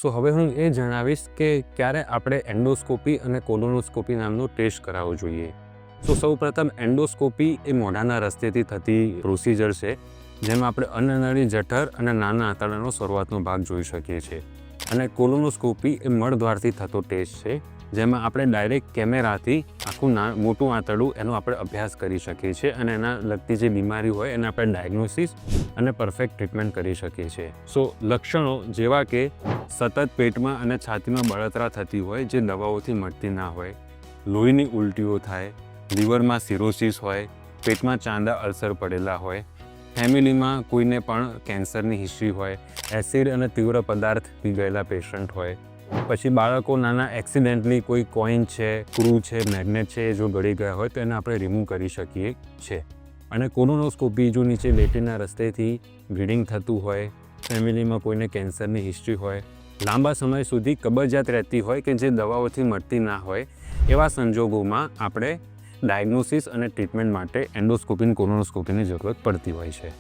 સો હવે હું એ જણાવીશ કે ક્યારે આપણે એન્ડોસ્કોપી અને કોલોનોસ્કોપી નામનો ટેસ્ટ કરાવવો જોઈએ. સો સૌપ્રથમ એન્ડોસ્કોપી એ મોઢાના રસ્તેથી થતી પ્રોસિજર છે, જેમાં આપણે અન્નનળી, જઠર અને નાના આંતરડાનો શરૂઆતનો ભાગ જોઈ શકીએ છીએ. અને કોલોનોસ્કોપી એ મળદ્વારથી થતો ટેસ્ટ છે, જેમાં આપણે ડાયરેક્ટ કેમેરાથી આખું મોટું આંતરડું એનો આપણે અભ્યાસ કરી શકીએ છીએ અને એના લગતી જે બીમારી હોય એને આપણે ડાયગ્નોસિસ અને પરફેક્ટ ટ્રીટમેન્ટ કરી શકીએ છીએ. સો લક્ષણો જેવા કે સતત પેટમાં અને છાતીમાં બળતરા થતી હોય જે દવાઓથી મટતી ના હોય, લોહીની ઉલટીઓ થાય, લીવરમાં સિરોસિસ હોય, પેટમાં ચાંદા અલ્સર પડેલા હોય, ફેમિલીમાં કોઈને પણ કેન્સરની હિસ્ટ્રી હોય, એસિડ અને તીવ્ર પદાર્થ પી ગયેલા પેશન્ટ હોય, પછી બાળકો નાના એક્સિડન્ટલી કોઈ કોઈન છે, સ્ક્રૂ છે, મેગ્નેટ છે જો ગળી ગયા હોય તો એને આપણે રિમૂવ કરી શકીએ છીએ. અને કોલોનોસ્કોપી જો નીચે લેટીના રસ્તેથી બ્લીડિંગ થતું હોય, ફેમિલીમાં કોઈને કેન્સરની હિસ્ટ્રી હોય, લાંબા સમય સુધી કબજિયાત રહેતી હોય કે જે દવાઓથી મટતી ના હોય, એવા સંજોગોમાં આપણે ડાયગ્નોસિસ અને ટ્રીટમેન્ટ માટે એન્ડોસ્કોપી અને કોલોનોસ્કોપીની જરૂરત પડતી હોય છે.